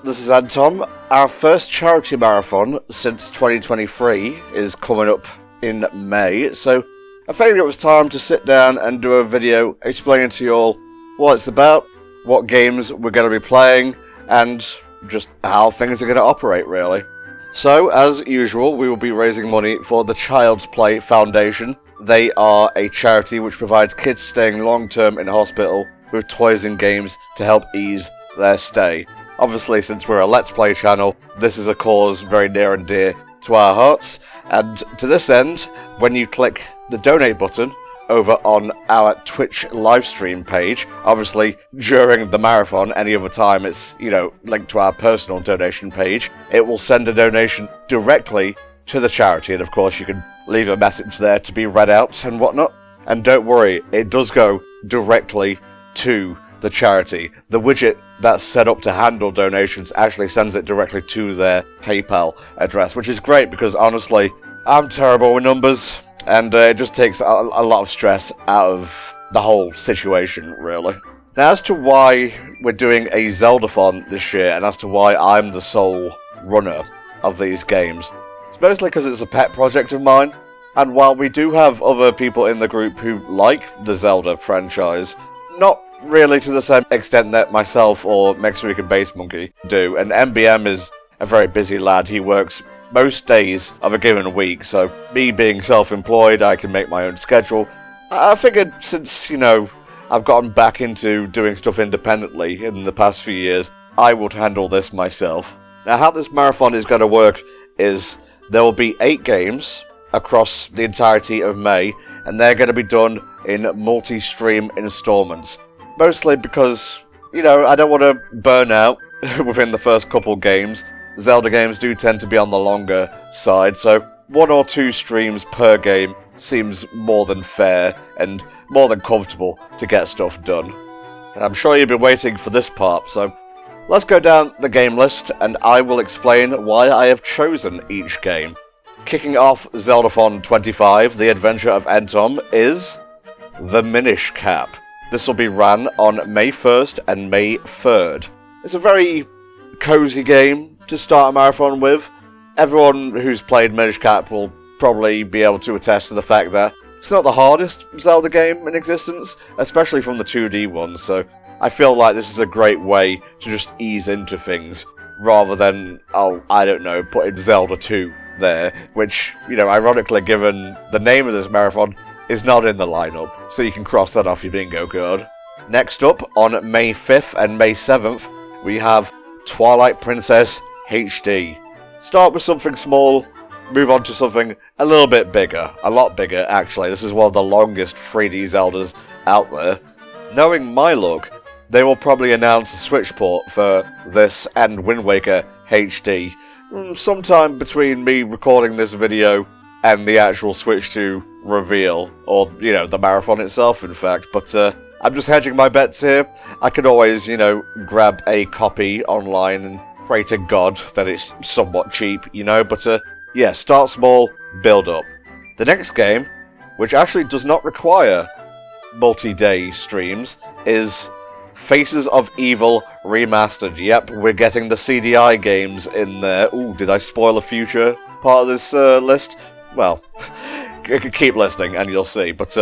this is Anton. Our first charity marathon since 2023 is coming up in May, so I figured it was time to sit down and do a video explaining to you all what it's about, what games we're going to be playing, and just how things are going to operate, really. So, as usual, we will be raising money for the Child's Play Foundation. They are a charity which provides kids staying long-term in hospital with toys and games to help ease their stay. Obviously, since we're a Let's Play channel, this is a cause very near and dear to our hearts, and to this end, when you click the donate button over on our Twitch livestream page, obviously during the marathon, any other time it's, linked to our personal donation page, it will send a donation directly to the charity, and of course you can leave a message there to be read out and whatnot. And don't worry, it does go directly to the charity. The widget that's set up to handle donations actually sends it directly to their PayPal address, which is great because honestly, I'm terrible with numbers, and it just takes a lot of stress out of the whole situation, really. Now, as to why we're doing a Zeldathon this year, and as to why I'm the sole runner of these games, it's mostly because it's a pet project of mine, and while we do have other people in the group who like the Zelda franchise, not really to the same extent that myself or Mexican Base Monkey do, and MBM is a very busy lad. He works most days of a given week, so me being self-employed, I can make my own schedule. I figured since, I've gotten back into doing stuff independently in the past few years, I would handle this myself. Now, how this marathon is going to work is there will be 8 games across the entirety of May, and they're going to be done in multi-stream installments. Mostly because, I don't want to burn out within the first couple games. Zelda games do tend to be on the longer side, so 1 or 2 streams per game seems more than fair and more than comfortable to get stuff done. And I'm sure you've been waiting for this part, so let's go down the game list and I will explain why I have chosen each game. Kicking off Zeldathon 25, The Adventure of Anton, is The Minish Cap. This will be ran on May 1st and May 3rd. It's a very cozy game to start a marathon with. Everyone who's played Minish Cap will probably be able to attest to the fact that it's not the hardest Zelda game in existence, especially from the 2D ones, so I feel like this is a great way to just ease into things, rather than, putting Zelda 2 there, which, ironically given the name of this marathon, is not in the lineup, so you can cross that off your bingo card. Next up, on May 5th and May 7th, we have Twilight Princess HD. Start with something small, move on to something a little bit bigger. A lot bigger, actually. This is one of the longest 3D Zeldas out there. Knowing my luck, they will probably announce a Switch port for this and Wind Waker HD sometime between me recording this video and the actual Switch 2 reveal, or, the marathon itself, in fact, but, I'm just hedging my bets here. I could always, grab a copy online and pray to God that it's somewhat cheap, but, start small, build up. The next game, which actually does not require multi-day streams, is Faces of Evil Remastered. Yep, we're getting the CDI games in there. Ooh, did I spoil a future part of this list? Well, keep listening and you'll see. But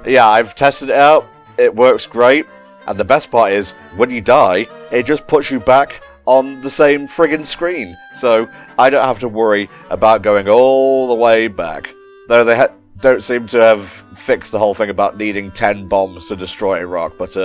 I've tested it out. It works great. And the best part is, when you die, it just puts you back on the same friggin' screen. So I don't have to worry about going all the way back. Though they don't seem to have fixed the whole thing about needing 10 bombs to destroy a rock. But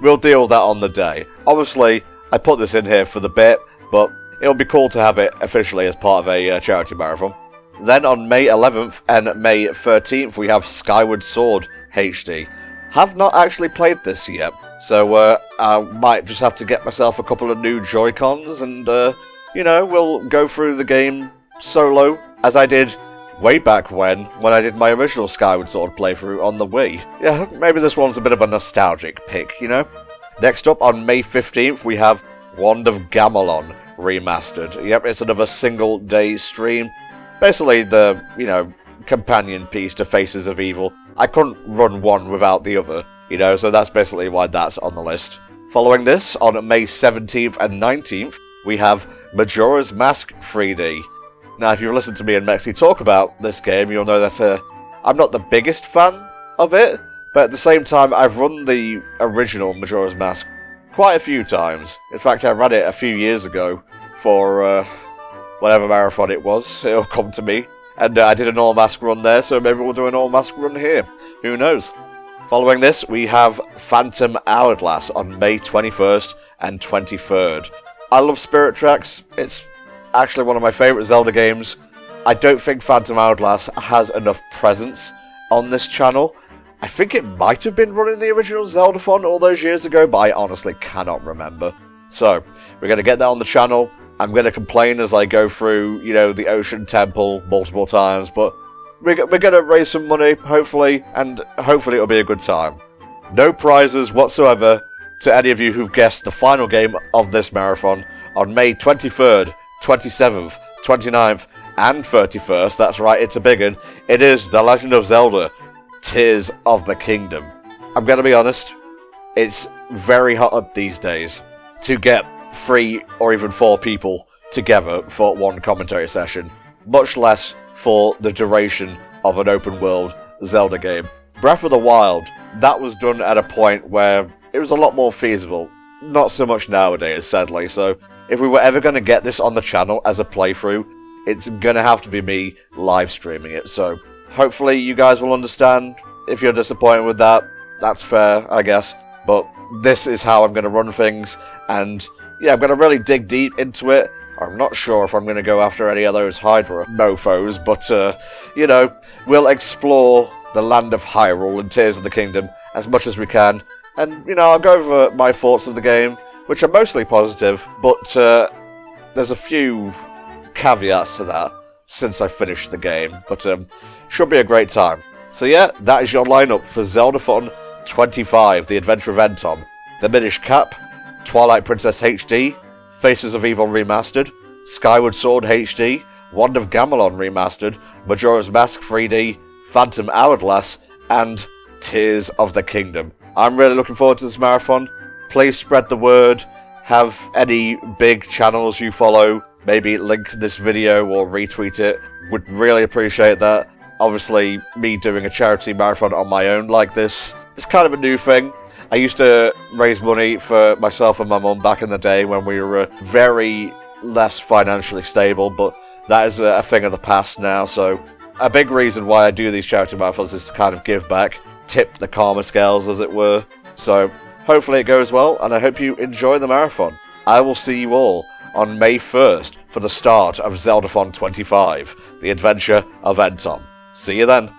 we'll deal with that on the day. Obviously, I put this in here for the bit, but it'll be cool to have it officially as part of a charity marathon. Then on May 11th and May 13th, we have Skyward Sword HD. Have not actually played this yet, so I might just have to get myself a couple of new Joy-Cons and, we'll go through the game solo, as I did way back when I did my original Skyward Sword playthrough on the Wii. Yeah, maybe this one's a bit of a nostalgic pick, Next up, on May 15th, we have Wand of Gamelon Remastered. Yep, it's another single-day stream. Basically the, companion piece to Faces of Evil. I couldn't run one without the other, so that's basically why that's on the list. Following this, on May 17th and 19th, we have Majora's Mask 3D. Now, if you've listened to me and Mexi talk about this game, you'll know that I'm not the biggest fan of it, but at the same time, I've run the original Majora's Mask quite a few times. In fact, I ran it a few years ago for whatever marathon it was. It'll come to me. And I did an all-mask run there, so maybe we'll do an all-mask run here. Who knows? Following this, we have Phantom Hourglass on May 21st and 23rd. I love Spirit Tracks. It's actually one of my favourite Zelda games. I don't think Phantom Hourglass has enough presence on this channel. I think it might have been running the original Zeldathon all those years ago, but I honestly cannot remember. So, we're going to get that on the channel. I'm going to complain as I go through, you know, the Ocean Temple multiple times, but we're going to raise some money, hopefully, and hopefully it'll be a good time. No prizes whatsoever to any of you who've guessed the final game of this marathon on May 23rd, 27th, 29th, and 31st. That's right, it's a big one. It is The Legend of Zelda, Tears of the Kingdom. I'm going to be honest, it's very hard these days to get 3 or even 4 people together for one commentary session, much less for the duration of an open world Zelda game. Breath of the Wild, that was done at a point where it was a lot more feasible. Not so much nowadays, sadly, so if we were ever going to get this on the channel as a playthrough, it's going to have to be me live streaming it, so hopefully you guys will understand. If you're disappointed with that, that's fair, I guess, but this is how I'm going to run things, and yeah, I'm going to really dig deep into it. I'm not sure if I'm going to go after any of those Hydra mofos, but, you know, we'll explore the land of Hyrule and Tears of the Kingdom as much as we can. And, you know, I'll go over my thoughts of the game, which are mostly positive, but there's a few caveats to that since I finished the game. But should be a great time. So yeah, that is your lineup for Zeldathon 25, The Adventure of Entom, The Minish Cap, Twilight Princess HD, Faces of Evil Remastered, Skyward Sword HD, Wand of Gamelon Remastered, Majora's Mask 3D, Phantom Hourglass, and Tears of the Kingdom. I'm really looking forward to this marathon. Please spread the word. Have any big channels you follow maybe link this video or retweet it. Would really appreciate that. Obviously, me doing a charity marathon on my own like this is kind of a new thing. I used to raise money for myself and my mum back in the day when we were very less financially stable, but that is a thing of the past now, so a big reason why I do these charity marathons is to kind of give back, tip the karma scales as it were. So hopefully it goes well, and I hope you enjoy the marathon. I will see you all on May 1st for the start of Zeldathon 25, The Adventure of Entom. See you then.